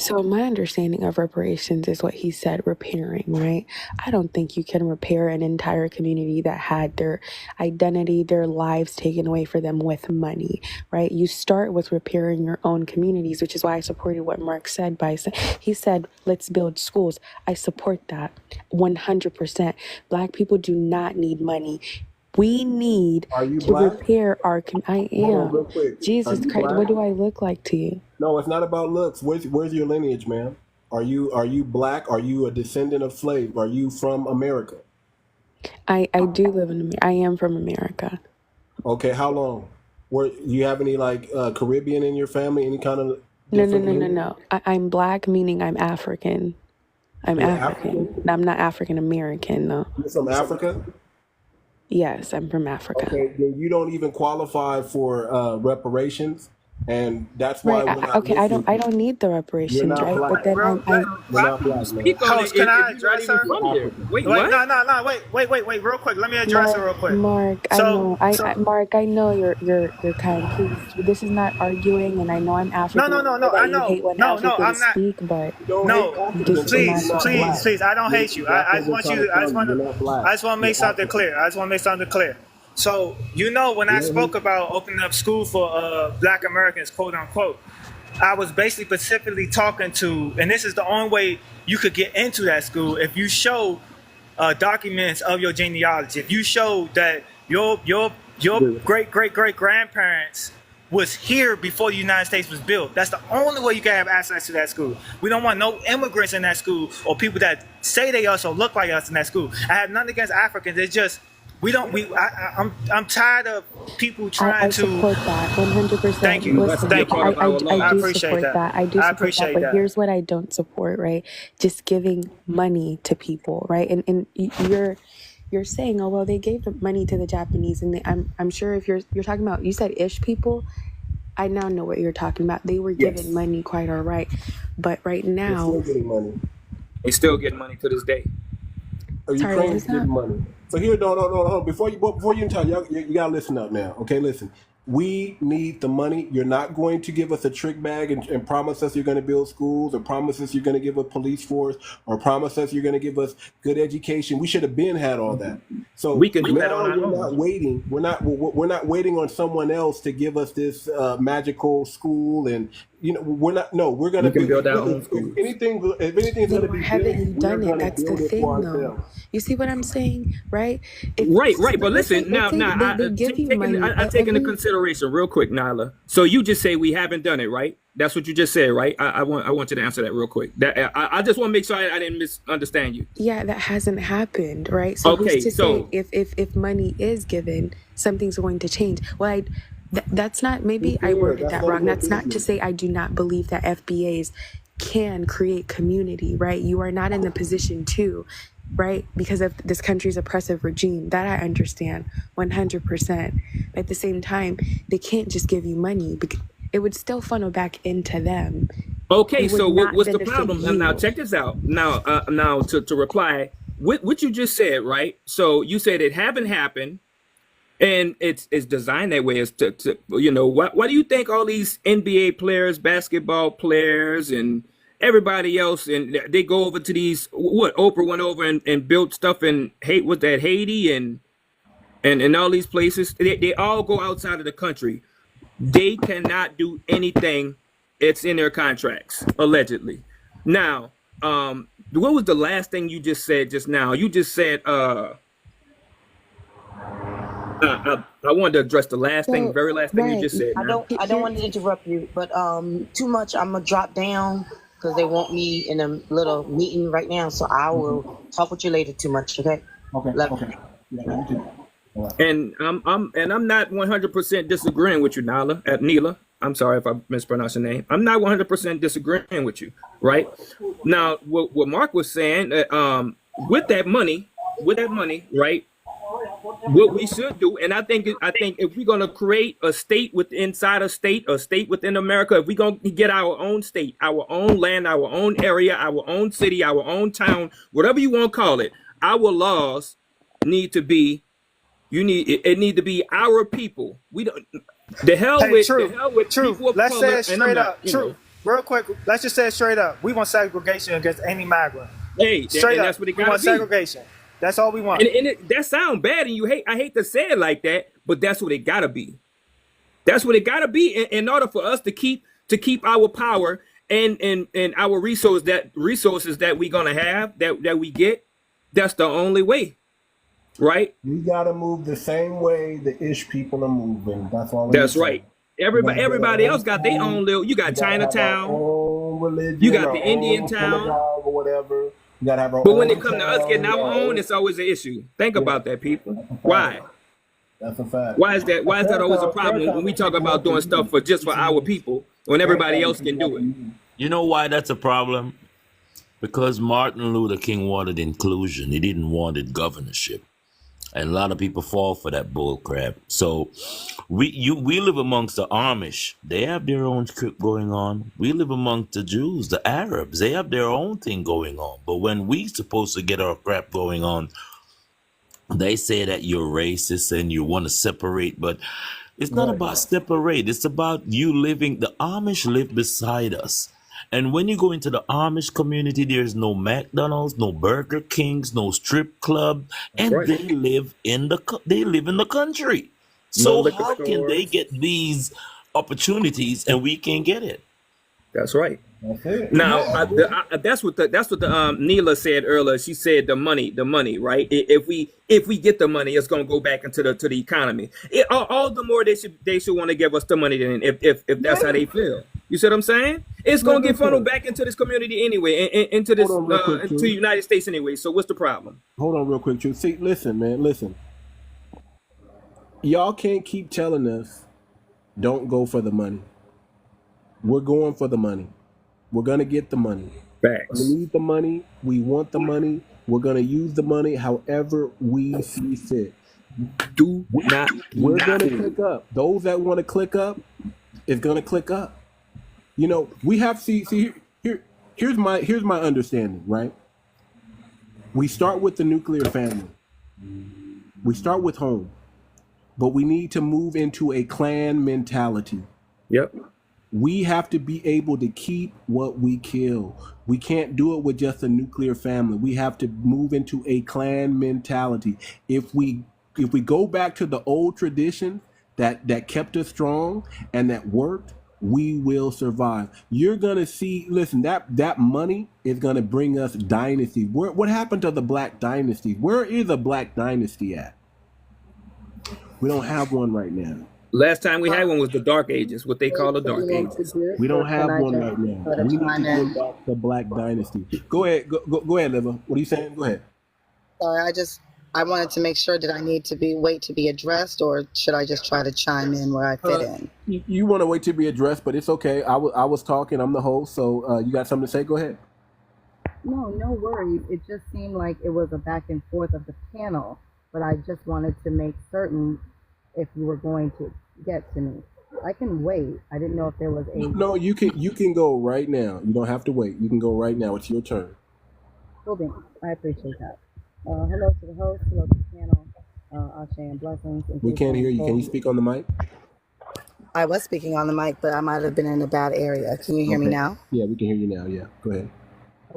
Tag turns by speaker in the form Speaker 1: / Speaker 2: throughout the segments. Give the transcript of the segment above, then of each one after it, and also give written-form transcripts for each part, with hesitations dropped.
Speaker 1: So my understanding of reparations is what he said, repairing, right? I don't think you can repair an entire community that had their identity, their lives taken away for them with money, right? You start with repairing your own communities, which is why I supported what Mark said he said, let's build schools. I support that 100%. Black people do not need money. We need
Speaker 2: Are you
Speaker 1: to
Speaker 2: black?
Speaker 1: repair our I
Speaker 2: Hold on
Speaker 1: am.
Speaker 2: real quick. Are
Speaker 1: Jesus
Speaker 2: you
Speaker 1: Christ,
Speaker 2: black?
Speaker 1: what do I look like to you?
Speaker 2: No, it's not about looks. Where's your lineage, man? Are you black? Are you a descendant of slave? Are you from America?
Speaker 1: I do live in America. I am from America.
Speaker 2: Okay, how long? Were you have any like Caribbean in your family? Any kind of
Speaker 1: No, no,
Speaker 2: different
Speaker 1: no, no,
Speaker 2: lineage?
Speaker 1: no. I'm black, meaning I'm African. I'm
Speaker 2: You're
Speaker 1: African.
Speaker 2: African?
Speaker 1: I'm not African American, though.
Speaker 2: You're from Africa?
Speaker 1: Yes, I'm from Africa.
Speaker 2: Okay, then you don't even qualify for reparations, and that's why
Speaker 1: Right.
Speaker 2: we're not
Speaker 1: Okay. I
Speaker 2: listening
Speaker 1: don't.
Speaker 2: to
Speaker 1: I
Speaker 2: you.
Speaker 1: don't need the
Speaker 2: You're
Speaker 1: reparations,
Speaker 2: not
Speaker 1: right?
Speaker 2: black.
Speaker 1: But then
Speaker 3: Bro,
Speaker 2: You're
Speaker 3: how
Speaker 2: not
Speaker 3: can you
Speaker 2: black, man.
Speaker 3: speak on
Speaker 4: Coach,
Speaker 3: it
Speaker 4: can
Speaker 3: if
Speaker 4: I
Speaker 3: you're not
Speaker 4: address
Speaker 3: even
Speaker 4: her?
Speaker 2: You're
Speaker 3: from there?
Speaker 2: African.
Speaker 3: Wait,
Speaker 4: Wait,
Speaker 3: what?
Speaker 4: no, wait, real quick. Let me address her real quick.
Speaker 1: Mark, I
Speaker 4: So,
Speaker 1: know.
Speaker 4: so
Speaker 1: Mark, I know you're kind. Please, this is not arguing, and I know I'm
Speaker 4: no,
Speaker 1: African.
Speaker 4: no,
Speaker 1: I
Speaker 4: no,
Speaker 1: know
Speaker 4: no. I
Speaker 1: that you
Speaker 4: know.
Speaker 1: hate when
Speaker 4: No, I'm
Speaker 1: Africans
Speaker 4: not.
Speaker 1: speak, but
Speaker 2: You don't hate
Speaker 4: No,
Speaker 1: this
Speaker 2: Africans,
Speaker 1: is
Speaker 2: but
Speaker 1: not
Speaker 4: please,
Speaker 2: you're
Speaker 1: the
Speaker 2: not
Speaker 1: way.
Speaker 2: black.
Speaker 4: I don't hate you.
Speaker 2: That's what
Speaker 4: I just
Speaker 2: we're
Speaker 4: want
Speaker 2: trying
Speaker 4: you.
Speaker 2: to tell you. You're not black.
Speaker 4: I just want to make
Speaker 2: You're
Speaker 4: something
Speaker 2: African.
Speaker 4: clear. I just want to make something clear. So when I
Speaker 2: Let
Speaker 4: spoke
Speaker 2: him.
Speaker 4: about opening up school for Black Americans, quote unquote, I was basically specifically talking to, and this is the only way you could get into that school if you show documents of your genealogy. If you show that your
Speaker 3: Agree with that.
Speaker 4: great grandparents was here before the United States was built. That's the only way you can have access to that school. We don't want no immigrants in that school or people that say they us or look like us in that school. I have nothing against Africans. It's just we don't. I'm tired of people trying
Speaker 1: I
Speaker 4: to.
Speaker 1: support that
Speaker 4: Thank
Speaker 1: 100%.
Speaker 4: you,
Speaker 3: It has to
Speaker 1: Listen,
Speaker 3: be a
Speaker 4: thank
Speaker 3: part
Speaker 4: you.
Speaker 3: of our
Speaker 1: I
Speaker 4: I
Speaker 1: do
Speaker 3: laws.
Speaker 4: appreciate
Speaker 1: support
Speaker 4: that.
Speaker 1: that. I do
Speaker 4: I
Speaker 1: support that.
Speaker 4: appreciate
Speaker 1: But
Speaker 4: that.
Speaker 1: here's what I don't support, right? Just giving money to people, right? And you're saying, oh well, they gave the money to the Japanese, and I'm sure if you're talking about, you said Ish people. I now know what you're talking about. They were given
Speaker 3: Yes.
Speaker 1: money, quite all right, but right
Speaker 2: They're
Speaker 1: now,
Speaker 2: still getting money.
Speaker 3: They still get money to this day.
Speaker 1: sorry, what
Speaker 2: Ukraine's
Speaker 1: was that?
Speaker 2: getting money. So here, no. Before you tell you gotta listen up now. Okay, listen. We need the money. You're not going to give us a trick bag and promise us you're going to build schools, or promise us you're going to give a police force, or promise us you're going to give us good education. We should have been had all that.
Speaker 3: We
Speaker 2: So
Speaker 3: can do that on
Speaker 2: now
Speaker 3: our
Speaker 2: we're not
Speaker 3: own.
Speaker 2: waiting. We're not waiting on someone else to give us this magical school, and we're not. No, we're going
Speaker 3: We
Speaker 2: to
Speaker 3: can
Speaker 2: build.
Speaker 3: build our own
Speaker 2: If
Speaker 3: schools.
Speaker 2: anything's going
Speaker 1: Then
Speaker 2: to
Speaker 1: why
Speaker 2: be built,
Speaker 1: haven't you
Speaker 2: we're
Speaker 1: done it?
Speaker 2: going to
Speaker 1: That's the
Speaker 2: build it for
Speaker 1: thing, though.
Speaker 2: ourselves.
Speaker 1: You see what I'm saying, right? If
Speaker 3: Right. But
Speaker 1: let's say
Speaker 3: listen, now,
Speaker 1: they give you money
Speaker 3: I take into
Speaker 1: every.
Speaker 3: consideration real quick, Nyla. So you just say we haven't done it, right? That's what you just said, right? I want you to answer that real quick. That I just want to make sure I didn't misunderstand you.
Speaker 1: Yeah, that hasn't happened, right? So who's
Speaker 3: Okay,
Speaker 1: to say
Speaker 3: so
Speaker 1: if money is given, something's going to change? Well, that's not.
Speaker 2: Be
Speaker 1: Maybe I
Speaker 2: fair.
Speaker 1: worded
Speaker 2: That's
Speaker 1: that
Speaker 2: none of
Speaker 1: wrong.
Speaker 2: your
Speaker 1: That's not to
Speaker 2: business.
Speaker 1: say I do not believe that FBAs can create community, right? You are not in the position to, right? Because of this country's oppressive regime. That I understand 100%. At the same time, they can't just give you money because it would still funnel back into them.
Speaker 3: okay,
Speaker 1: It would
Speaker 3: so
Speaker 1: not
Speaker 3: what's the
Speaker 1: benefit
Speaker 3: problem? Now
Speaker 1: you.
Speaker 3: check this out. Now to reply what you just said, right? So you said it haven't happened. And it's designed that way is to why do you think all these NBA players, basketball players, and everybody else, and they go over to these, what Oprah went over and built stuff in Haiti and all these places, they all go outside of the country. They cannot do anything. It's in their contracts, allegedly. Now, what was the last thing you just said just now? You just said I wanted to address the last thing,
Speaker 1: So,
Speaker 3: very last thing you
Speaker 1: right.
Speaker 3: just said,
Speaker 5: I
Speaker 3: man.
Speaker 5: don't want to interrupt you, but too much. I'm gonna drop down because they want me in a little meeting right now. So I will talk with you later. Too much, okay?
Speaker 2: Okay.
Speaker 5: Love
Speaker 2: Okay.
Speaker 5: you.
Speaker 2: Yeah, you too. All right.
Speaker 3: And I'm not 100% disagreeing with you, Neela. I'm sorry if I mispronounced your name. I'm not 100% disagreeing with you, right? Now, what Mark was saying, with that money, right? What we should do, and I think if we're gonna create a state inside a state within America, if we're gonna get our own state, our own land, our own area, our own city, our own town, whatever you want to call it, our laws need to be. It need to be our people. We don't. The hell
Speaker 4: Hey,
Speaker 3: with
Speaker 4: true.
Speaker 3: people of
Speaker 4: Let's say
Speaker 3: color,
Speaker 4: it
Speaker 3: and I'm
Speaker 4: straight
Speaker 3: not.
Speaker 4: up. True. real quick, let's just say it straight up. We want segregation against any migrant.
Speaker 3: Hey,
Speaker 4: Straight
Speaker 3: and
Speaker 4: up.
Speaker 3: that's what it
Speaker 4: We
Speaker 3: gotta
Speaker 4: want
Speaker 3: be.
Speaker 4: segregation. That's all we want.
Speaker 3: And that sounds bad, and I hate to say it like that, but that's what it gotta be. That's what it gotta be in order for us to keep our power and our resources that we're gonna have that we get. That's the only way, right?
Speaker 2: We gotta move the same way the Ish people are moving. That's all.
Speaker 3: That's right. Everybody else got their own little. You got Chinatown.
Speaker 2: Religion,
Speaker 3: You got the Indian town.
Speaker 2: Or whatever. You gotta have our
Speaker 3: But
Speaker 2: own
Speaker 3: when it comes to us
Speaker 2: town,
Speaker 3: getting our own, it's always an issue. Think about that, people. Why?
Speaker 2: That's a fact.
Speaker 3: Why is that? Why is that always a problem when we talk about doing stuff for our people when everybody else can do it?
Speaker 6: You know why that's a problem? Because Martin Luther King wanted inclusion. He didn't want governorship. And a lot of people fall for that bull crap. So we live amongst the Amish. They have their own script going on. We live amongst the Jews, the Arabs. They have their own thing going on. But when we supposed to get our crap going on, they say that you're racist and you want to separate. But it's not about separate. It's about you living. The Amish live beside us. And when you go into the Amish community, there's no McDonald's, no Burger Kings, no strip club, and
Speaker 3: right.
Speaker 6: they live in the country. So how can they get these opportunities and we can't get it?
Speaker 3: That's right.
Speaker 2: That's it.
Speaker 3: Now that's what the Neela said earlier. She said the money, right? If we get the money, it's gonna go back into the economy. All the more they should want to give us the money then if that's how they feel. You see what I'm saying? It's gonna get funneled back into this community anyway, into this into the United States anyway. So what's the problem?
Speaker 2: Hold on real quick, Truth. See, listen, man, listen. Y'all can't keep telling us don't go for the money. We're going for the money. We're gonna get the money.
Speaker 3: Facts.
Speaker 2: We need the money. We want the money. We're gonna use the money however we see fit. We're gonna click up. Those that want to click up is gonna click up. You know, we have here's my understanding, right? We start with the nuclear family. We start with home, but we need to move into a clan mentality.
Speaker 3: Yep.
Speaker 2: We have to be able to keep what we kill. We can't do it with just a nuclear family. We have to move into a clan mentality. If we go back to the old tradition that kept us strong and that worked, we will survive. You're gonna see. Listen, that money is gonna bring us dynasties. What happened to the black dynasties? Where is a black dynasty at? We don't have one right now.
Speaker 3: Last time we had one was the Dark Ages, what they call the Dark Ages.
Speaker 2: We don't have one right now. We need to bring back the black dynasty. Go ahead, go ahead, Liva. What are you saying? Go ahead.
Speaker 5: Sorry, I wanted to make sure, did I need to wait to be addressed, or should I just try to chime in where I fit in?
Speaker 2: You want to wait to be addressed, but it's okay. I was talking. I'm the host, so you got something to say? Go ahead.
Speaker 7: No worries. It just seemed like it was a back and forth of the panel, but I just wanted to make certain if you were going to get to me. I can wait. I didn't know if there was a...
Speaker 2: No, you can go right now. You don't have to wait. You can go right now. It's your turn.
Speaker 7: Well then, I appreciate that. Hello to the host, hello to the panel, Ashe and blessings.
Speaker 2: We can't hear you. Can you speak on the mic?
Speaker 5: I was speaking on the mic, but I might have been in a bad area. Can you hear me now?
Speaker 2: Yeah, we can hear you now. Yeah, go ahead.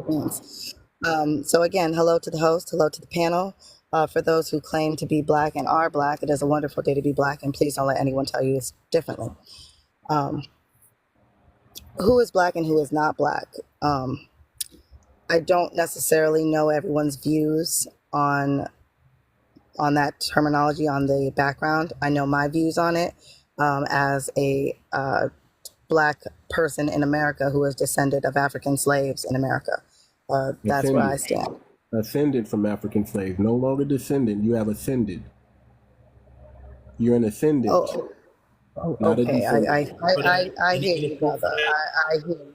Speaker 5: Thanks. So again, hello to the host, hello to the panel. For those who claim to be Black and are Black, it is a wonderful day to be Black, and please don't let anyone tell you it's differently. Who is Black and who is not Black? I don't necessarily know everyone's views on that terminology, on the background. I know my views on it as a Black person in America who is descended of African slaves in America. That's where I stand.
Speaker 2: Ascended from African slaves, no longer descendant. You have ascended. You're an ascendant.
Speaker 5: Okay. I hear you, brother. I hear you.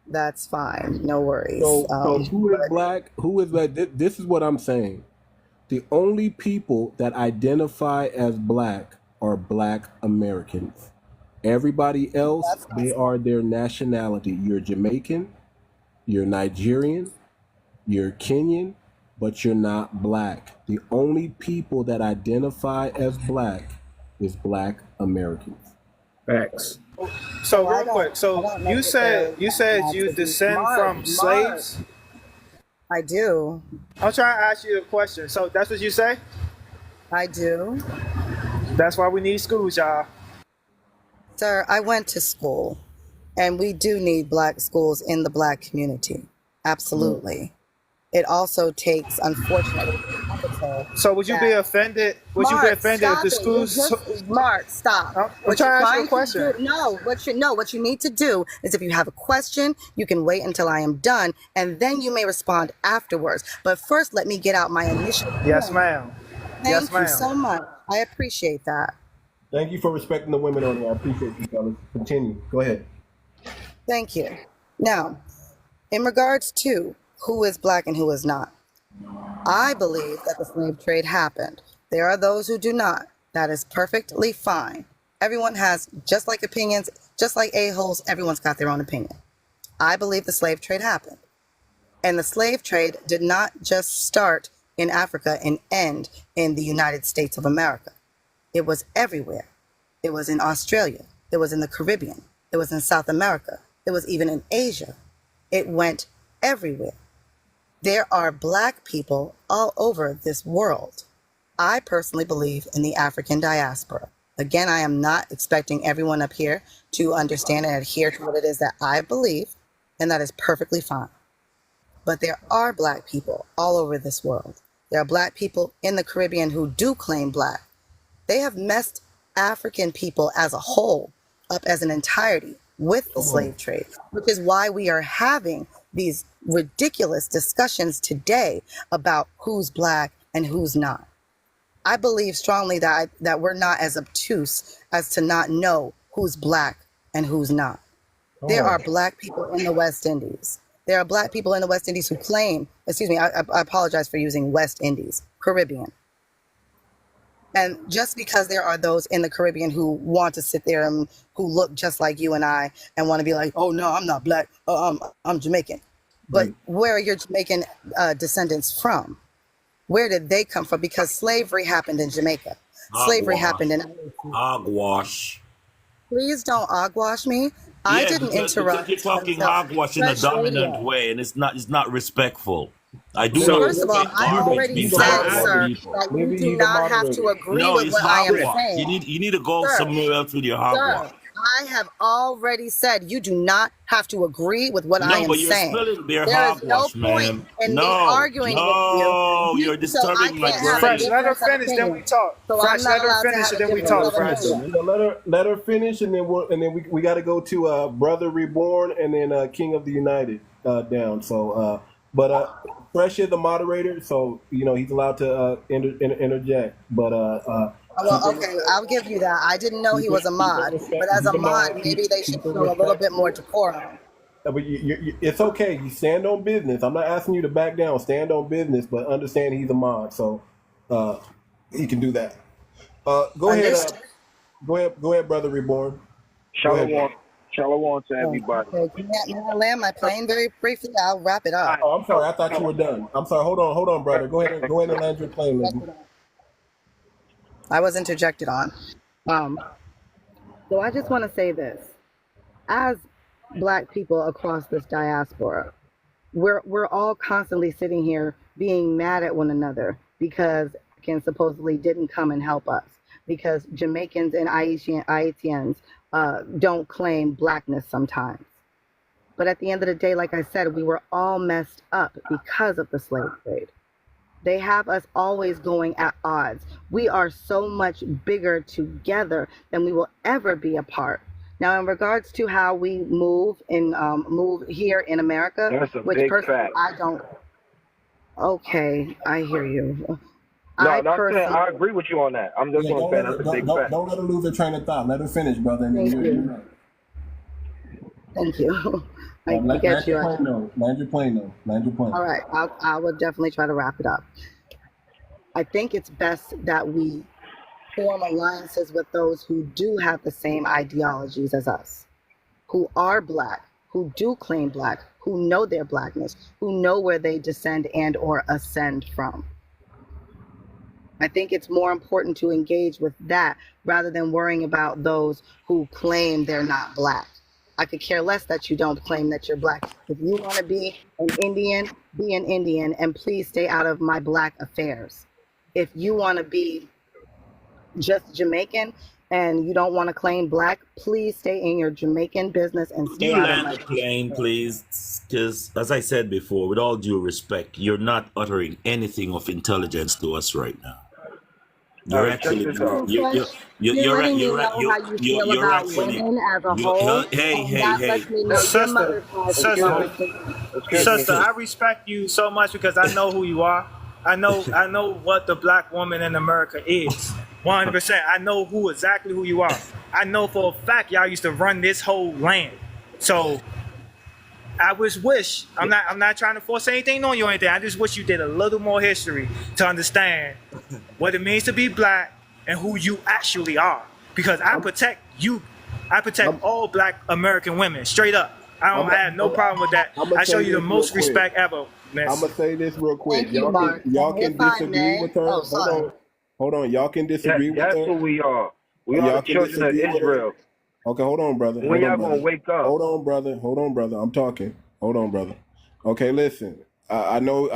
Speaker 5: That's fine. No worries.
Speaker 2: So who is Black? Who is Black? This is what I'm saying. The only people that identify as Black are Black Americans. Everybody else, they are their nationality. You're Jamaican, you're Nigerian, you're Kenyan, but you're not Black. The only people that identify as Black is Black Americans.
Speaker 3: Facts.
Speaker 4: So
Speaker 5: I
Speaker 4: real quick,
Speaker 5: I
Speaker 4: so
Speaker 5: don't
Speaker 4: you
Speaker 5: necessarily
Speaker 4: said you
Speaker 5: have
Speaker 4: said you
Speaker 5: to be
Speaker 4: descend
Speaker 5: Mark.
Speaker 4: from slaves.
Speaker 5: I do.
Speaker 4: I'm trying to ask you a question. So that's what you say?
Speaker 5: I do.
Speaker 4: That's why we need schools, y'all.
Speaker 5: Sir, I went to school, and we do need black schools in the black community. Absolutely. It also takes, unfortunately, capital
Speaker 4: So would you be
Speaker 5: that
Speaker 4: offended? Would you be
Speaker 5: Mark,
Speaker 4: offended if
Speaker 5: stop
Speaker 4: the
Speaker 5: it. You
Speaker 4: schools?
Speaker 5: just Mark, stop.
Speaker 4: I'm
Speaker 5: What you're
Speaker 4: trying to ask you a
Speaker 5: trying to
Speaker 4: question.
Speaker 5: do, no, what you need to do is if you have a question, you can wait until I am done, and then you may respond afterwards. But first, let me get out my initial
Speaker 4: Yes,
Speaker 5: point.
Speaker 4: ma'am. Yes,
Speaker 5: Thank you
Speaker 4: ma'am.
Speaker 5: so much. I appreciate that.
Speaker 2: Thank you for respecting the women on here. I appreciate you, fellas. Continue. Go ahead.
Speaker 5: Thank you. Now, in regards to who is black and who is not, I believe that the slave trade happened. There are those who do not. That is perfectly fine. Everyone has, just like opinions, just like a-holes, everyone's got their own opinion. I believe the slave trade happened. And the slave trade did not just start in Africa and end in the United States of America. It was everywhere. It was in Australia. It was in the Caribbean. It was in South America. It was even in Asia. It went everywhere. There are black people all over this world. I personally believe in the African diaspora. Again, I am not expecting everyone up here to understand and adhere to what it is that I believe, and that is perfectly fine. But there are black people all over this world. There are black people in the Caribbean who do claim black. They have messed African people as a whole up as an entirety with the slave trade, which is why we are having these ridiculous discussions today about who's black and who's not. I believe strongly that we're not as obtuse as to not know who's black and who's not. There are black people in the West Indies. There are black people in the West Indies who claim, excuse me, I apologize for using West Indies, Caribbean. And just because there are those in the Caribbean who want to sit there and who look just like you and I and want to be like, oh no, I'm not black, I'm Jamaican. But where are your Jamaican descendants from? Where did they come from? Because slavery happened in Jamaica. Slavery happened in
Speaker 6: Hogwash.
Speaker 5: Please don't hogwash me. I didn't
Speaker 6: because
Speaker 5: interrupt.
Speaker 6: you're talking
Speaker 5: until
Speaker 6: hogwash in a
Speaker 5: Fresh
Speaker 6: dominant
Speaker 5: Radio.
Speaker 6: way, and it's not respectful. I do
Speaker 3: So-
Speaker 6: not
Speaker 5: First of all,
Speaker 6: respect
Speaker 5: I
Speaker 6: garbage
Speaker 5: already
Speaker 6: being
Speaker 5: said,
Speaker 6: thrown at
Speaker 5: sir,
Speaker 6: people.
Speaker 5: that you
Speaker 2: Maybe
Speaker 5: do
Speaker 2: he's a
Speaker 5: not have
Speaker 2: moderator.
Speaker 5: to agree
Speaker 6: No,
Speaker 5: with
Speaker 6: it's
Speaker 5: what I am
Speaker 6: hogwash.
Speaker 5: saying.
Speaker 6: You need to go
Speaker 5: Sir,
Speaker 6: somewhere else with your hogwash.
Speaker 5: Sir, I have already said you do not have to agree with what I
Speaker 6: No,
Speaker 5: am
Speaker 6: but you're
Speaker 5: saying.
Speaker 6: spilling their
Speaker 5: There is no
Speaker 6: hogwash,
Speaker 5: point
Speaker 6: ma'am.
Speaker 5: in me
Speaker 6: No,
Speaker 5: arguing with you,
Speaker 6: you're
Speaker 5: so I
Speaker 6: disturbing my
Speaker 5: can't have a
Speaker 6: brain.
Speaker 4: Fresh, let her
Speaker 5: difference of
Speaker 4: finish, then we
Speaker 5: opinion.
Speaker 4: talk.
Speaker 5: So I'm
Speaker 4: Fresh,
Speaker 5: not
Speaker 4: let her
Speaker 5: allowed to
Speaker 4: finish,
Speaker 5: have
Speaker 4: and
Speaker 5: a
Speaker 4: then we
Speaker 5: difference
Speaker 4: talk,
Speaker 5: of
Speaker 4: Fresh.
Speaker 5: opinion.
Speaker 2: Let her finish, and then we got to go to Brother Reborn and then King of the United down. So, Fresh is the moderator, so he's allowed to interject. But
Speaker 5: Well, okay, I'll give you that. I didn't know he was a mod, but as a mod, maybe they should show a little bit more decorum.
Speaker 2: But it's okay. You stand on business. I'm not asking you to back down. Stand on business, but understand he's a mod, so he can do that. Go ahead. Go ahead, Brother Reborn.
Speaker 8: Shalom to everybody.
Speaker 5: Okay, may I land my plane very briefly? I'll wrap it up.
Speaker 2: Oh, I'm sorry. I thought you were done. I'm sorry. Hold on, brother. Go ahead and land your plane, lady.
Speaker 5: I was interjected on. So I just want to say this. As black people across this diaspora, we're all constantly sitting here being mad at one another because Jamaicans supposedly didn't come and help us, because Jamaicans and Haitians don't claim blackness sometimes. But at the end of the day, like I said, we were all messed up because of the slave trade. They have us always going at odds. We are so much bigger together than we will ever be apart. Now, in regards to how we move here in America,
Speaker 8: That's a
Speaker 5: which
Speaker 8: big
Speaker 5: personally
Speaker 8: fact.
Speaker 5: I don't. Okay, I hear you.
Speaker 8: I agree with you on that. I'm just going to say that's a big fact.
Speaker 2: Don't let her lose her train of thought. Let her finish, brother. And
Speaker 5: Thank you. Thank you. I get you.
Speaker 2: Land your plane, though.
Speaker 5: All right, I will definitely try to wrap it up. I think it's best that we form alliances with those who do have the same ideologies as us, who are black, who do claim black, who know their blackness, who know where they descend and or ascend from. I think it's more important to engage with that rather than worrying about those who claim they're not black. I could care less that you don't claim that you're black. If you want to be an Indian, be an Indian, and please stay out of my black affairs. If you want to be just Jamaican and you don't want to claim black, please stay in your Jamaican business and
Speaker 6: Could
Speaker 5: stay
Speaker 6: you
Speaker 5: out of
Speaker 6: land
Speaker 5: my
Speaker 6: the plane, please? Because, as I said before, with all due respect, you're not uttering anything of intelligence to us right now. You're actually,
Speaker 7: You're letting me know how you feel
Speaker 6: you're
Speaker 7: about
Speaker 6: actually,
Speaker 7: women as a whole,
Speaker 6: hey,
Speaker 7: and that lets me know your mother has no
Speaker 4: Sister, I respect you so much because I know who you are. I know what the black woman in America is. 100%. I know exactly who you are. I know for a fact y'all used to run this whole land. So I just wish I'm not trying to force anything on you or anything. I just wish you did a little more history to understand what it means to be black and who you actually are. Because I protect you. I protect all black American women, straight up. I have no problem with that. I show you the most respect ever, miss.
Speaker 2: I'm gonna say this real quick.
Speaker 5: Thank you, Mark.
Speaker 2: Y'all can disagree with her. Hold on. Y'all can disagree with her.
Speaker 8: That's who we are. We are the children of Israel.
Speaker 2: Okay, hold on, brother.
Speaker 8: When y'all gonna wake up?
Speaker 2: Hold on, brother. I'm talking. Hold on, brother. Okay, listen. I know.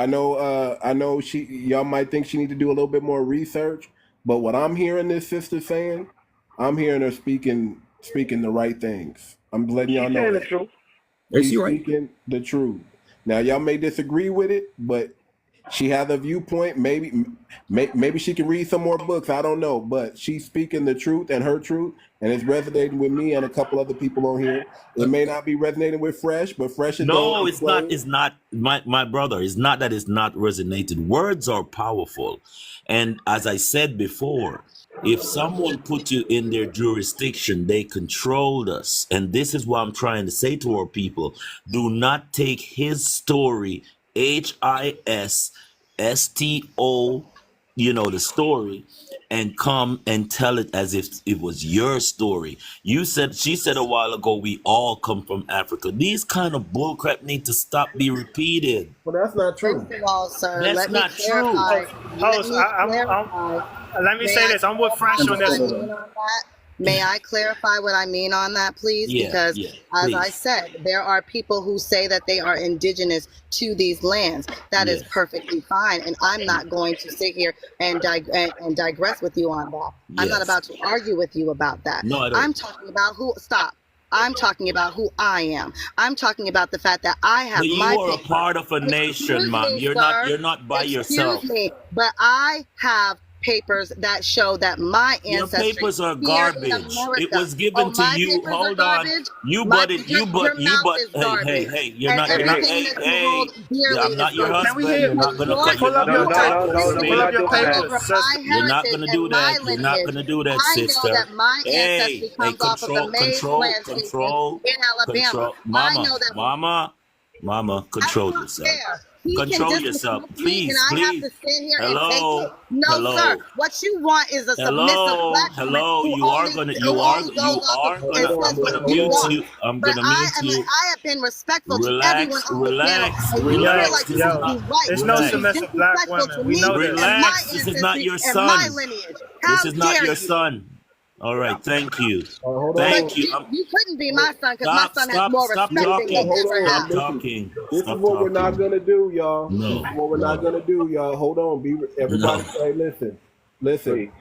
Speaker 2: Y'all might think she need to do a little bit more research, but what I'm hearing this sister saying, I'm hearing her speaking the right things. I'm letting y'all know.
Speaker 8: She's saying the truth.
Speaker 2: She's speaking the truth. Now, y'all may disagree with it, but she has a viewpoint. Maybe she can read some more books. I don't know, but she's speaking the truth and her truth, and it's resonating with me and a couple other people on here. It may not be resonating with Fresh, but Fresh is
Speaker 6: no, it's not. It's not, my brother. It's not that it's not resonated. Words are powerful, and as I said before, if someone put you in their jurisdiction, they controlled us, and this is what I'm trying to say to our people: do not take his story. HISSTO, the story, and come and tell it as if it was your story. She said a while ago, we all come from Africa. These kind of bullcrap need to stop being repeated.
Speaker 2: Well, that's not true.
Speaker 5: First of all, sir,
Speaker 6: That's not true.
Speaker 4: Let me say this. I'm with Fresh on this.
Speaker 5: May I clarify what I mean on that, please? Because as I said, there are people who say that they are indigenous to these lands. That is perfectly fine. And I'm not going to sit here and digress with you on that. I'm not about to argue with you about that.
Speaker 6: No, I don't.
Speaker 5: I'm talking about I'm talking about who I am. I'm talking about the fact that I have
Speaker 6: you are a part of a nation, man. You're not by yourself.
Speaker 5: Excuse me, but I have papers that show that my ancestry.
Speaker 6: Your papers are garbage. It was given to you. Hold on. Hey, you're not. Hey, I'm not your husband. You're not gonna cut. You're not gonna do that. You're not gonna do that, sister. Hey, control. Mama, control yourself. Control yourself, please.
Speaker 5: I have to stand here and take it? No, sir. What you want is a submissive black woman. I'm gonna mute you. I have been respectful to everyone on the panel.
Speaker 4: Relax. There's no submissive black women. We know this.
Speaker 6: Relax. This is not your son. This is not your son. All right, thank you. Thank you.
Speaker 5: You couldn't be my son because my son has more respect than you ever have.
Speaker 2: This is what we're not gonna do, y'all. This is what we're not gonna do, y'all. Hold on, everybody. Say, listen.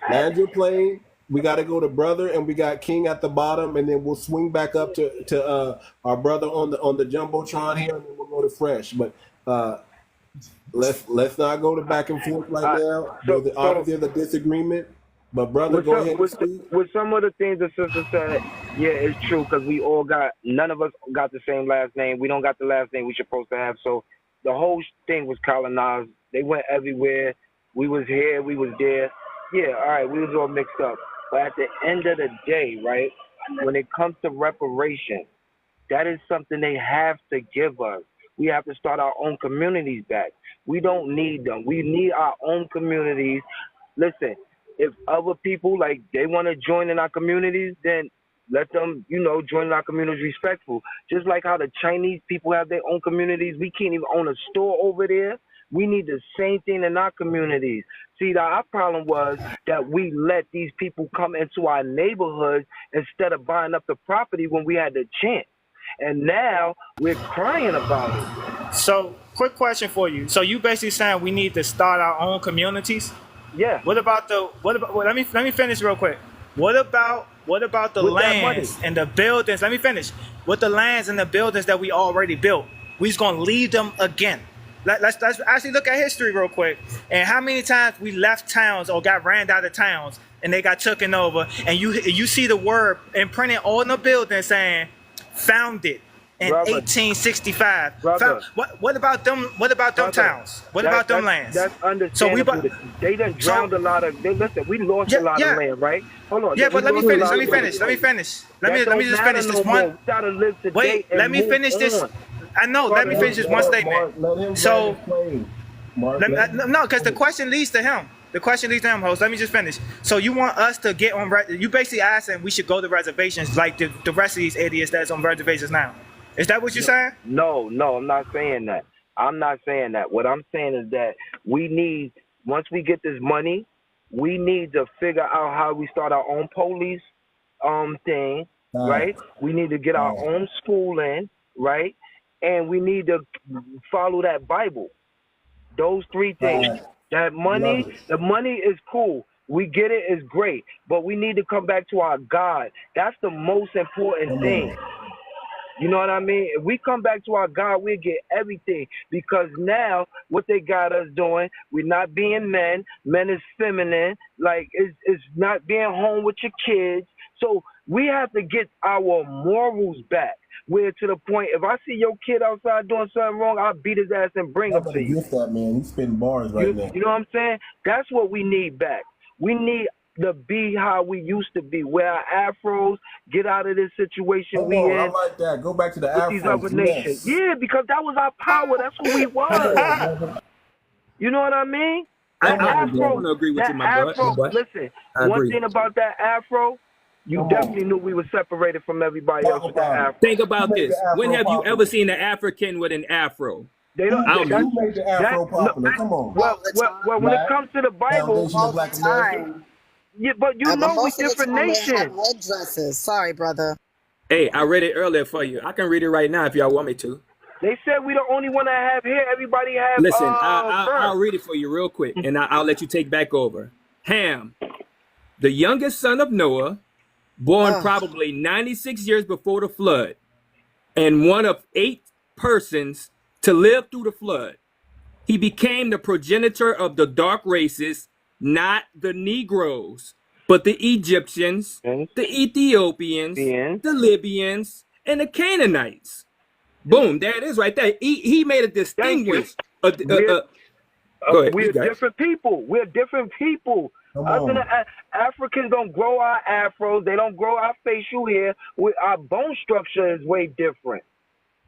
Speaker 2: Land your plane. We got to go to brother, and we got King at the bottom, and then we'll swing back up to our brother on the jumbotron here, and then we'll go to Fresh. But let's not go to back and forth right now. There's a disagreement. But brother, go ahead and speak.
Speaker 8: With some of the things the sister said, yeah, it's true, because none of us got the same last name. We don't got the last name we're supposed to have. So the whole thing was colonized. They went everywhere. We was here, we was there. Yeah, all right, we was all mixed up. But at the end of the day, right, when it comes to reparations, that is something they have to give us. We have to start our own communities back. We don't need them. We need our own communities. Listen, if other people, like, they want to join in our communities, then let them, join in our communities respectful. Just like how the Chinese people have their own communities. We can't even own a store over there. We need the same thing in our communities. See, our problem was that we let these people come into our neighborhoods instead of buying up the property when we had the chance. And now we're crying about it.
Speaker 4: So, quick question for you. So, you basically saying we need to start our own communities?
Speaker 8: Yeah.
Speaker 4: What about well, let me finish real quick. What about the
Speaker 8: With that
Speaker 4: lands
Speaker 8: money.
Speaker 4: and the buildings? Let me finish. With the lands and the buildings that we already built, we just gonna leave them again. Let's actually look at history real quick. And how many times we left towns or got ran out of towns and they got taken over, and you see the word imprinted on the building saying founded in
Speaker 8: Brother.
Speaker 4: 1865.
Speaker 8: Brother.
Speaker 4: What about them? What about them towns? What about them lands?
Speaker 8: That's understandable.
Speaker 4: So
Speaker 8: they done drowned a lot of. Listen, we lost a lot of land, right? Hold on.
Speaker 4: Yeah, but let me
Speaker 8: lost a
Speaker 4: finish.
Speaker 8: lot
Speaker 4: Let me
Speaker 8: of
Speaker 4: finish.
Speaker 8: land.
Speaker 4: Let me finish. Let
Speaker 8: That
Speaker 4: me
Speaker 8: don't
Speaker 4: just
Speaker 8: matter
Speaker 4: finish
Speaker 8: no
Speaker 4: this
Speaker 8: more.
Speaker 4: one.
Speaker 8: We gotta live today
Speaker 4: Wait,
Speaker 8: and
Speaker 4: let me
Speaker 8: move
Speaker 4: finish this.
Speaker 8: on.
Speaker 4: I know. Let me finish this one statement.
Speaker 2: Let him
Speaker 4: So,
Speaker 2: explain. Mark,
Speaker 4: no, because the question leads to him. The question leads to him, host. Let me just finish. So you want us to get on? You basically asking we should go to reservations like the rest of these idiots that's on reservations now. Is that what you're saying?
Speaker 8: No, I'm not saying that. I'm not saying that. What I'm saying is that we need, once we get this money, we need to figure out how we start our own police thing, right? We need to get our own schooling, right? And we need to follow that Bible. Those three things. That money, the money is cool. We get it, it's great. But we need to come back to our God. That's the most important thing. You know what I mean? If we come back to our God, we'll get everything. Because now, what they got us doing, we're not being men. Men is feminine. Like, it's not being home with your kids. So we have to get our morals back. Where to the point, if I see your kid outside doing something wrong, I'll beat his ass and bring him to you.
Speaker 2: That man, he's spitting bars right now.
Speaker 8: You know what I'm saying? That's what we need back. We need to be how we used to be. Wear our afros, get out of this situation
Speaker 2: I like that. Go back to the afros.
Speaker 8: These other nations. Yeah, because that was our power. That's who we was. You know what I mean?
Speaker 3: I don't agree with you, my boy.
Speaker 8: Listen, one thing about that afro, you definitely knew we were separated from everybody else with that afro.
Speaker 3: Think about this. When have you ever seen an African with an afro?
Speaker 8: They don't.
Speaker 2: Who made the afro popular? Come on.
Speaker 8: Well, when it comes to the Bible,
Speaker 5: All the time.
Speaker 8: yeah, but you know we different nations.
Speaker 5: Headdresses. Sorry, brother.
Speaker 3: Hey, I read it earlier for you. I can read it right now if y'all want me to.
Speaker 8: They said we the only one that have hair. Everybody has.
Speaker 3: Listen, I'll read it for you real quick, and I'll let you take back over. Ham, the youngest son of Noah, born probably 96 years before the flood, and one of 8 persons to live through the flood. He became the progenitor of the dark races, not the Negroes, but the Egyptians, the Ethiopians, the Libyans, and the Canaanites. Boom, there it is right there. He made a distinguished.
Speaker 8: We're different people. We're different people. Africans don't grow our afros. They don't grow our facial hair. Our bone structure is way different.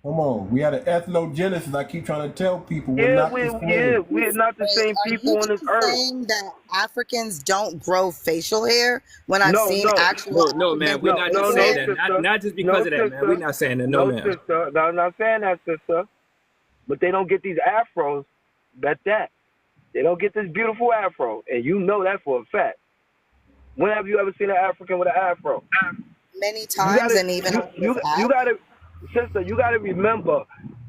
Speaker 2: Come on, we had an ethnogenesis. I keep trying to tell people
Speaker 8: we're not the same people on this earth.
Speaker 5: Are you saying that Africans don't grow facial hair? When I've seen actual
Speaker 3: no, man, we're not just saying that. Not just because of that, man. We're not saying that, man.
Speaker 8: Sister. No, I'm not saying that, sister. But they don't get these afros. Bet that. They don't get this beautiful afro, and you know that for a fact. When have you ever seen an African with an afro?
Speaker 5: Many times, you
Speaker 8: gotta remember,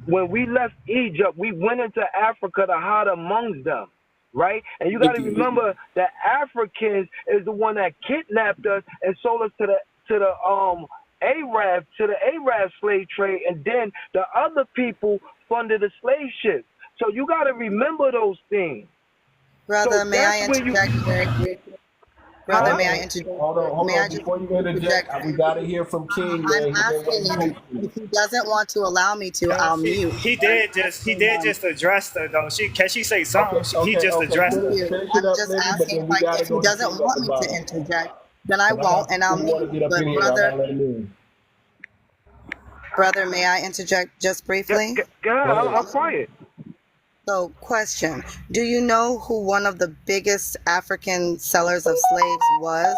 Speaker 8: when we left Egypt, we went into Africa to hide amongst them, right? And you gotta remember that Africans is the one that kidnapped us and sold us to the Arab slave trade, and then the other people funded the slave ships. So you gotta remember those things.
Speaker 5: Brother, may I interject very briefly? Brother, may I interject?
Speaker 2: Hold on. Before you interject, we got to hear from King.
Speaker 5: I'm asking him. If he doesn't want to allow me to, I'll mute.
Speaker 4: He did just address her though. Can she say something? He just addressed her.
Speaker 5: I'm just asking, like, if he doesn't want me to interject, then I won't, and I'll mute. But brother, may I interject just briefly?
Speaker 8: I'm quiet.
Speaker 5: So, question. Do you know who one of the biggest African sellers of slaves was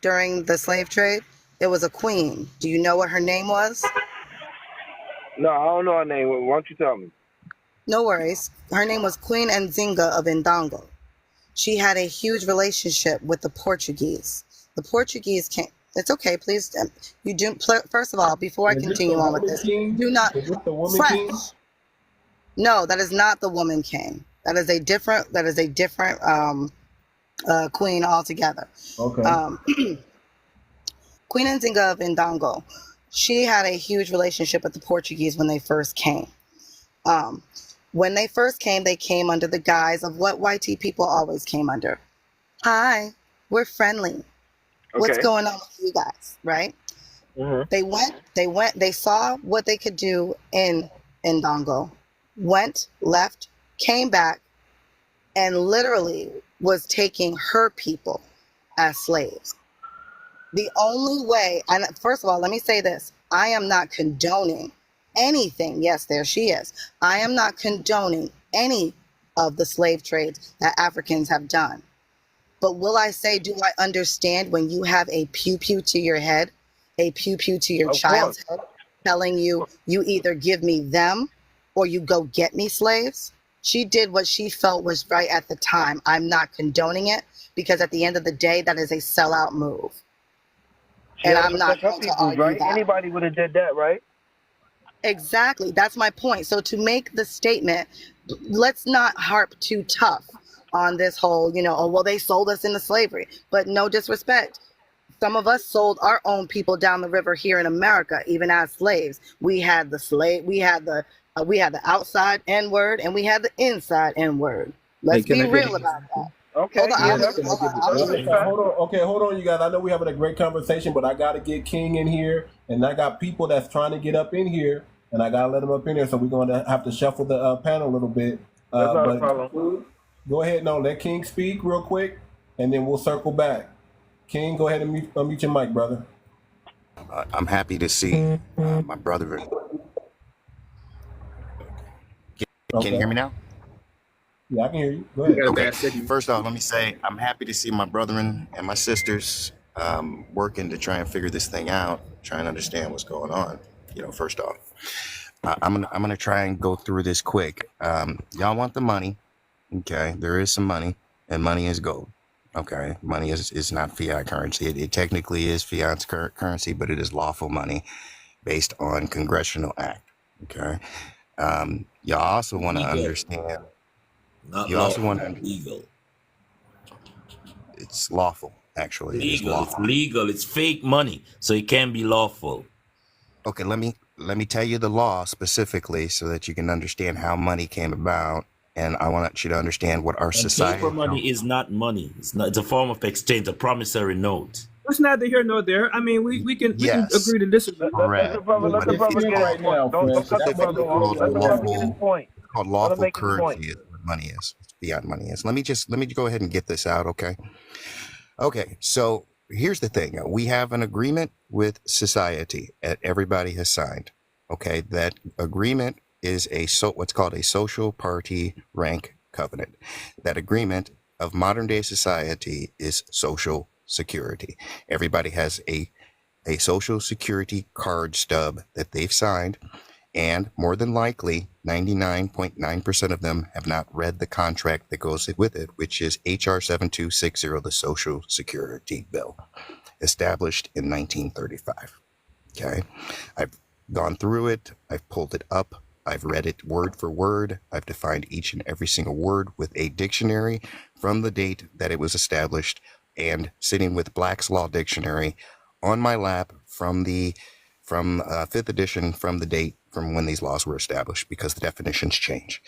Speaker 5: during the slave trade? It was a queen. Do you know what her name was?
Speaker 8: No, I don't know her name. Why don't you tell me?
Speaker 5: No worries. Her name was Queen Nzinga of Ndongo. She had a huge relationship with the Portuguese. The Portuguese came. It's okay, please. You do. First of all, before I
Speaker 2: Is this the
Speaker 5: continue on with
Speaker 2: woman
Speaker 5: this,
Speaker 2: king?
Speaker 5: do not.
Speaker 2: Is this the woman
Speaker 5: Fresh.
Speaker 2: king?
Speaker 5: No, that is not the woman king. That is a different. Queen altogether.
Speaker 2: Okay.
Speaker 5: Queen Nzinga of Ndongo. She had a huge relationship with the Portuguese when they first came. When they first came, they came under the guise of what white people always came under. Hi, we're friendly. What's going on with you guys, right? They saw what they could do in Ndongo, went, left, came back, and literally was taking her people as slaves. The only way, and first of all, let me say this, I am not condoning anything. Yes, there she is. I am not condoning any of the slave trades that Africans have done. But will I say, do I understand when you have a pew-pew to your head, a pew-pew to your child's head, telling you, you either give me them or you go get me slaves? She did what she felt was right at the time. I'm not condoning it because at the end of the day, that is a sellout move. And I'm not going to argue that.
Speaker 8: Anybody would have did that, right?
Speaker 5: Exactly. That's my point. So to make the statement, let's not harp too tough on this whole, oh, well, they sold us into slavery. But no disrespect. Some of us sold our own people down the river here in America, even as slaves. We had the outside N word and we had the inside N word. Let's be real about that.
Speaker 8: Okay.
Speaker 5: Hold on.
Speaker 2: Hold on, you guys. I know we're having a great conversation, but I got to get King in here, and I got people that's trying to get up in here, and I got to let them up in here, so we're going to have to shuffle the panel a little bit.
Speaker 8: That's not a problem.
Speaker 2: Go ahead, let King speak real quick, and then we'll circle back. King, go ahead and unmute your mic, brother.
Speaker 9: I'm happy to see my brother. Can you hear me now?
Speaker 2: Yeah, I can hear you. Go ahead.
Speaker 9: Okay. First off, let me say I'm happy to see my brethren and my sisters working to try and figure this thing out, try and understand what's going on. First off, I'm gonna try and go through this quick. Y'all want the money? Okay, there is some money, and money is gold. Okay, money is not fiat currency. It technically is fiat currency, but it is lawful money based on congressional act. Okay, y'all also want to understand.
Speaker 6: You also want to legal.
Speaker 9: It's lawful, actually.
Speaker 6: Legal. It's legal. It's fake money, so it can be lawful.
Speaker 9: Okay, let me tell you the law specifically so that you can understand how money came about, and I want you to understand what our society.
Speaker 6: Paper money is not money. It's not. It's a form of exchange, a promissory note.
Speaker 3: It's neither here nor there. I mean, we can agree to disagree.
Speaker 9: Correct.
Speaker 8: Let the brother get his point. Don't cut the brother off. Let the brother get his point.
Speaker 9: It's called lawful currency is what money is. Fiat money is. Let me go ahead and get this out, okay? Okay, so here's the thing. We have an agreement with society that everybody has signed. Okay, that agreement is what's called a social party rank covenant. That agreement of modern day society is social security. Everybody has a social security card stub that they've signed, and more than likely 99.9% of them have not read the contract that goes with it, which is HR 7260, the Social Security Bill, established in 1935. Okay, I've gone through it, I've pulled it up, I've read it word for word, I've defined each and every single word with a dictionary from the date that it was established, and sitting with Black's Law Dictionary on my lap from 5th edition, from the date from when these laws were established, because the definitions change.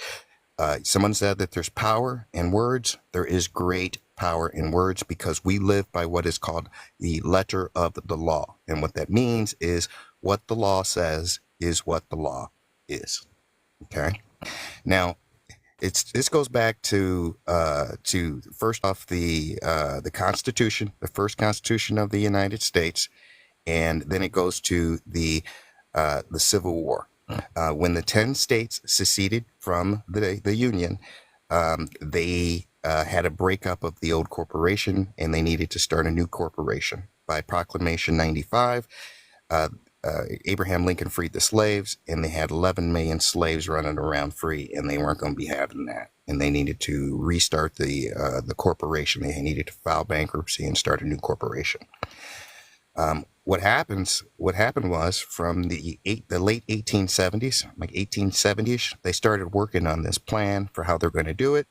Speaker 9: Someone said that there's power in words. There is great power in words because we live by what is called the letter of the law. And what that means is what the law says is what the law is. Okay. Now, this goes back to first off the Constitution, the first Constitution of the United States, and then it goes to the Civil War. When the 10 states seceded from the Union, they had a breakup of the old corporation, and they needed to start a new corporation. By Proclamation 95, Abraham Lincoln freed the slaves, and they had 11 million slaves running around free, and they weren't going to be having that. And they needed to restart the corporation. They needed to file bankruptcy and start a new corporation. What happened was from the late 1870s, like 1870ish, they started working on this plan for how they're going to do it.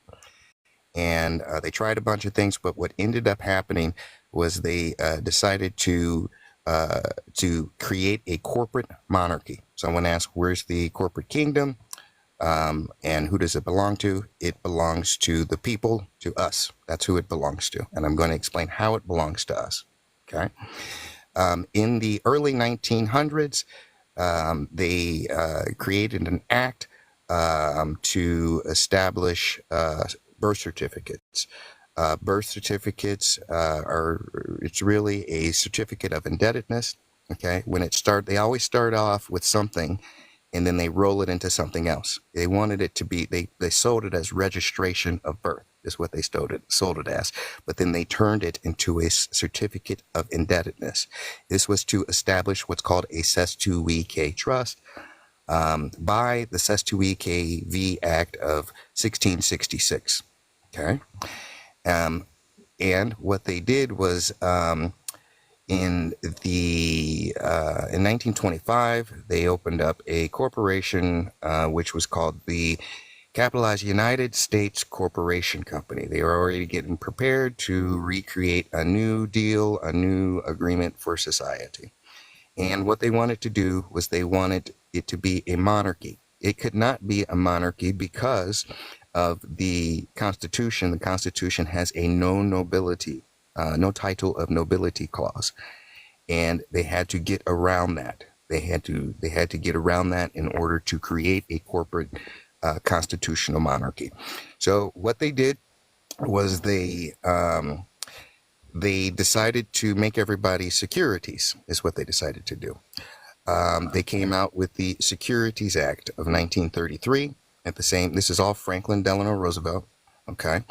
Speaker 9: And they tried a bunch of things, but what ended up happening was they decided to create a corporate monarchy. Someone asked, where's the corporate kingdom? And who does it belong to? It belongs to the people, to us. That's who it belongs to. And I'm going to explain how it belongs to us. Okay. In the early 1900s, they created an act to establish birth certificates. Birth certificates it's really a certificate of indebtedness. Okay. When they always start off with something, and then they roll it into something else. They wanted it to be, they sold it as registration of birth, is what they sold it as. But then they turned it into a certificate of indebtedness. This was to establish what's called a 𝗖𝗄𝗂𝘁𝗂𝘁 trust by the 𝗖𝗄𝗂𝘁𝗂𝘁 Act of 1666. Okay. And what they did was, in 1925, they opened up a corporation which was called the Capitalized United States Corporation Company. They were already getting prepared to recreate a new deal, a new agreement for society. And what they wanted to do was they wanted it to be a monarchy. It could not be a monarchy because of the Constitution. The Constitution has a no title of nobility clause, and they had to get around that. They had to get around that in order to create a corporate constitutional monarchy. So what they did was they decided to make everybody securities, is what they decided to do. They came out with the Securities Act of 1933. This is all Franklin Delano Roosevelt. Okay.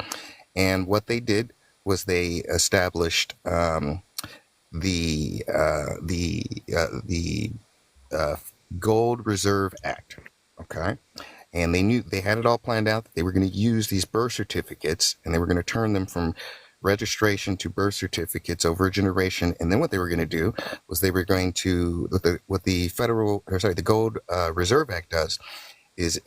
Speaker 9: And what they did was they established the Gold Reserve Act. Okay. And they had it all planned out that they were going to use these birth certificates, and they were going to turn them from registration to birth certificates over a generation. And then what they were going to do was they were going to, the Gold Reserve Act does is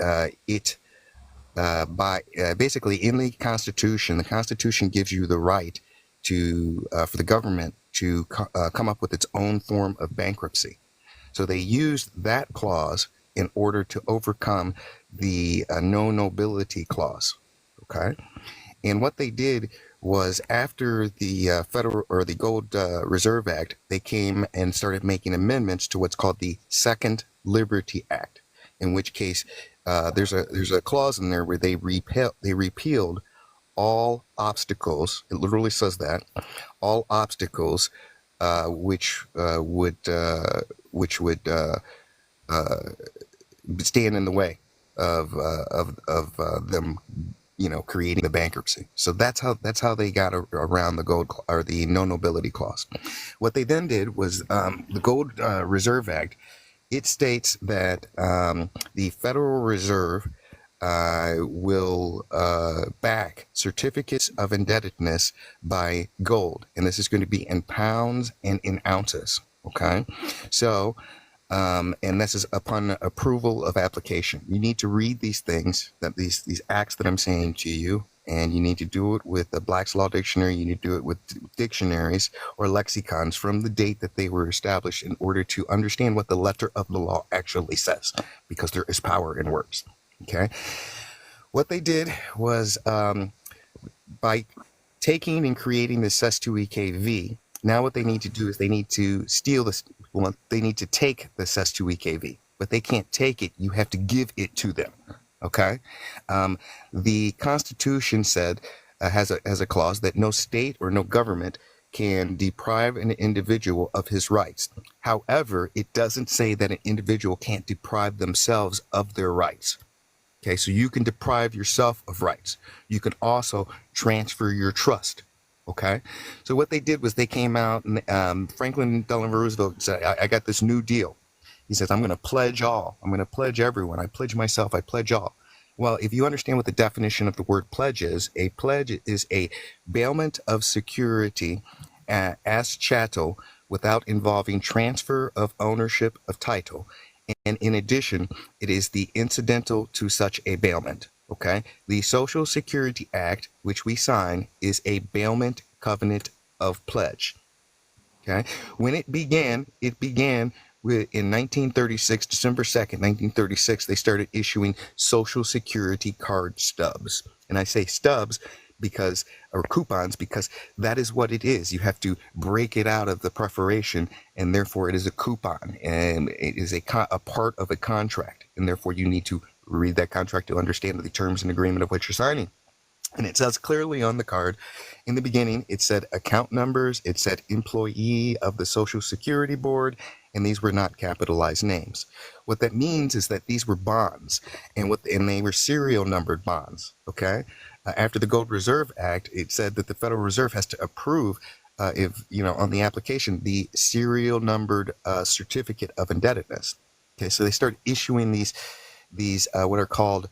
Speaker 9: basically in the Constitution gives you the right to for the government to come up with its own form of bankruptcy. So they used that clause in order to overcome the no nobility clause. Okay. And what they did was, after the the Gold Reserve Act, they came and started making amendments to what's called the Second Liberty Act, in which case there's a clause in there where they repealed all obstacles. It literally says that all obstacles which would stand in the way of them, creating the bankruptcy. So that's how they got around the gold or the no nobility clause. What they then did was the Gold Reserve Act. It states that the Federal Reserve will back certificates of indebtedness by gold, and this is going to be in pounds and in ounces. Okay, so and this is upon approval of application. You need to read these things, that these acts that I'm saying to you, and you need to do it with the Black's Law Dictionary. You need to do it with dictionaries or lexicons from the date that they were established, in order to understand what the letter of the law actually says, because there is power in words. Okay. What they did was, by taking and creating the 𝗖𝗄𝗂𝘁𝗂𝘁, now what they need to do is they need to steal this. Well, they need to take the 𝗖𝗄𝗂𝘁𝗂𝘁, but they can't take it. You have to give it to them. Okay. The Constitution said, has a clause that no state or no government can deprive an individual of his rights. However, it doesn't say that an individual can't deprive themselves of their rights. Okay, so you can deprive yourself of rights. You can also transfer your trust. Okay, so what they did was they came out, and Franklin Delano Roosevelt said, I got this new deal. He says, I'm going to pledge all. I'm going to pledge everyone. I pledge myself. I pledge all. Well, if you understand what the definition of the word pledge is a bailment of security as chattel without involving transfer of ownership of title. And in addition, it is the incidental to such a bailment. Okay. The Social Security Act, which we sign, is a bailment covenant of pledge. Okay. When it began in 1936, December 2nd, 1936, they started issuing Social Security card stubs. And I say stubs or coupons, because that is what it is. You have to break it out of the perforation, and therefore it is a coupon, and it is a part of a contract. And therefore you need to read that contract to understand the terms and agreement of what you're signing. And it says clearly on the card, in the beginning, it said account numbers, it said employee of the Social Security Board, and these were not capitalized names. What that means is that these were bonds, and they were serial numbered bonds, okay? After the Gold Reserve Act, it said that the Federal Reserve has to approve, on the application, the serial numbered certificate of indebtedness. Okay, so they start issuing these what are called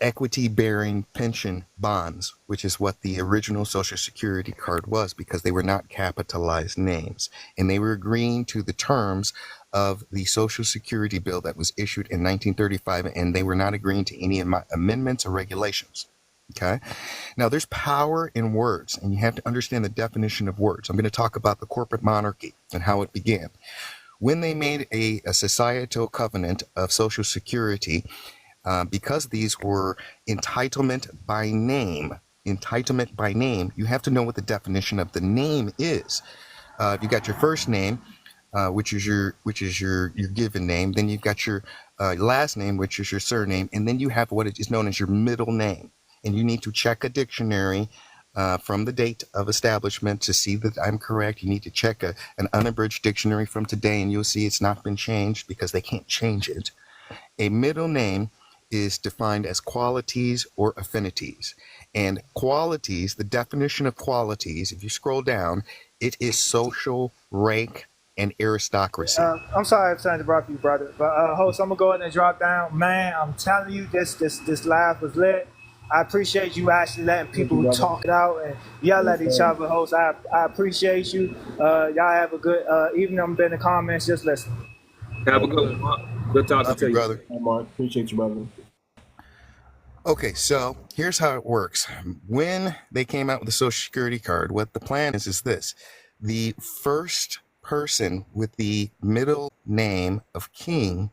Speaker 9: equity-bearing pension bonds, which is what the original Social Security card was, because they were not capitalized names. And they were agreeing to the terms of the Social Security bill that was issued in 1935, and they were not agreeing to any amendments or regulations. Okay? Now, there's power in words, and you have to understand the definition of words. I'm going to talk about the corporate monarchy and how it began. When they made a societal covenant of Social Security, because these were entitlement by name, you have to know what the definition of the name is. You got your first name, which is your given name. Then you've got your last name, which is your surname, and then you have what is known as your middle name. And you need to check a dictionary from the date of establishment to see that I'm correct. You need to check an unabridged dictionary from today, and you'll see it's not been changed, because they can't change it. A middle name is defined as qualities or affinities. And qualities, the definition of qualities, if you scroll down, it is social, rank, and aristocracy.
Speaker 4: I'm sorry if something interrupt you, brother, but host, I'm gonna go ahead and drop down. Man, I'm telling you, this live was lit. I appreciate you actually letting people talk it out and yell at each other, host. I appreciate you. Y'all have a good evening. I'm in the comments just listening.
Speaker 3: Have a good one. Good talking to you,
Speaker 9: brother.
Speaker 2: Mark, appreciate you, brother.
Speaker 9: Okay, so here's how it works. When they came out with the Social Security card, what the plan is this. The first person with the middle name of King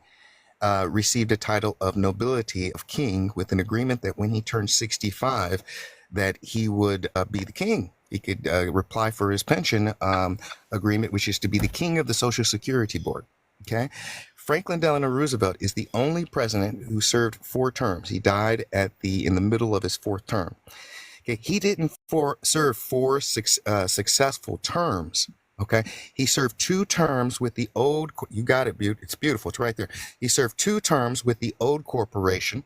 Speaker 9: received a title of nobility of king, with an agreement that when he turned 65, that he would be the king. He could apply for his pension agreement, which is to be the king of the Social Security Board. Okay, Franklin Delano Roosevelt is the only president who served 4 terms. He died in the middle of his 4th term. Okay, he didn't serve 4 successful terms. Okay, he served 2 terms with the old. You got it, it's beautiful. It's right there. He served 2 terms with the old corporation,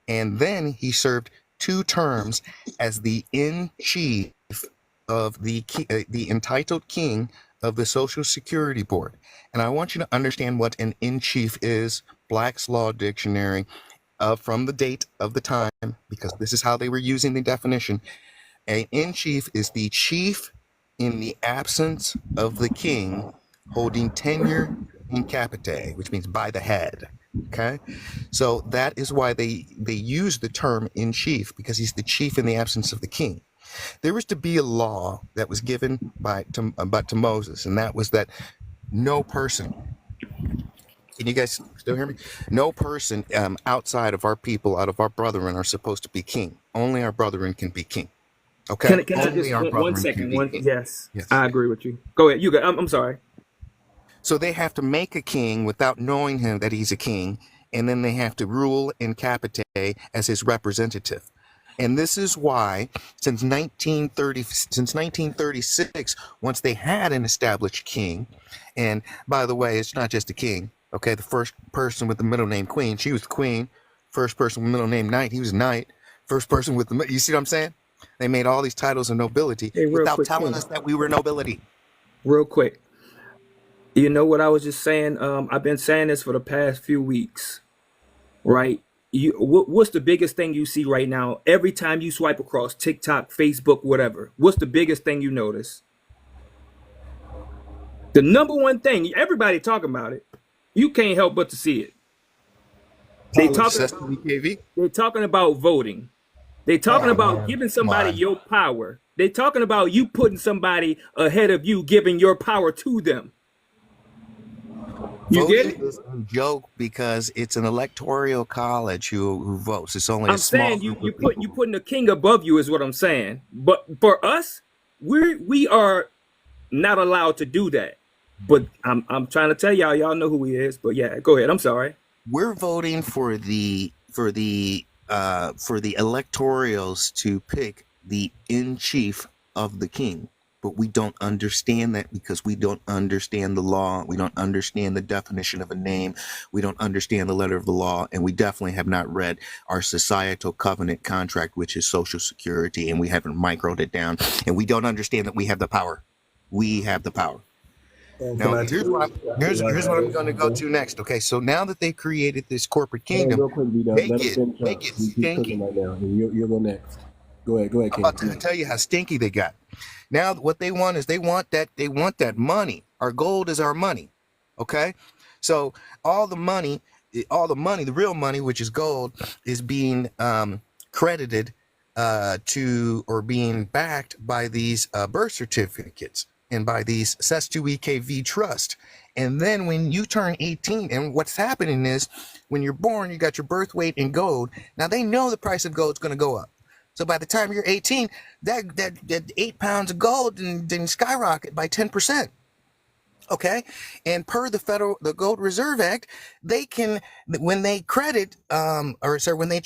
Speaker 9: and then he served 2 terms as the in-chief of the entitled king of the Social Security Board. And I want you to understand what an in-chief is. Black's Law Dictionary, from the date of the time, because this is how they were using the definition. An in-chief is the chief in the absence of the king, holding tenure in capite, which means by the head. Okay, so that is why they use the term in chief, because he's the chief in the absence of the king. There was to be a law that was given to Moses, and that was that no person, can you guys still hear me? No person outside of our people, out of our brethren, are supposed to be king. Only our brethren can be king. Okay.
Speaker 3: Can I just one second? Yes, I agree with you. Go ahead. You go. I'm sorry.
Speaker 9: So they have to make a king without knowing him that he's a king, and then they have to rule in capite as his representative. And this is why, since 1936, once they had an established king, and by the way, it's not just a king. Okay, the first person with the middle name Queen, she was the queen. First person with the middle name Knight, he was knight. First person with you see what I'm saying? They made all these titles of nobility without telling us that we were nobility.
Speaker 3: Real quick. You know what I was just saying? I've been saying this for the past few weeks, right? What's the biggest thing you see right now? Every time you swipe across TikTok, Facebook, whatever, what's the biggest thing you notice? The number one thing, everybody talking about it. You can't help but to see it. They talking about voting. They talking about giving somebody your power. They talking about you putting somebody ahead of you, giving your power to them. You get it?
Speaker 9: Is a joke because it's an electoral college who votes. It's only
Speaker 3: I'm saying you putting the king above you is what I'm saying. But for us, we are not allowed to do that. But I'm trying to tell y'all know who he is. But yeah, go ahead. I'm sorry.
Speaker 9: We're voting for the electorals to pick the in chief of the king. But we don't understand that because we don't understand the law. We don't understand the definition of a name. We don't understand the letter of the law. And we definitely have not read our societal covenant contract, which is Social Security. And we haven't microed it down. And we don't understand that we have the power. We have the power. Now, here's what I'm going to go to next. Okay, so now that they created this corporate kingdom, make it stinky.
Speaker 2: Right now. You'll go next. Go ahead.
Speaker 9: I'm about to tell you how stinky they got. Now, what they want is they want that money. Our gold is our money. Okay, so all the money, the real money, which is gold, is being credited to or being backed by these birth certificates and by these 𝗖𝗄𝘁𝗂𝘁𝗄𝗏 trust. And then when you turn 18, and what's happening is when you're born, you got your birth weight in gold. Now they know the price of gold is going to go up. So by the time you're 18, that 8 pounds of gold then skyrocket by 10%. Okay, and per the Gold Reserve Act, they can when they credit when they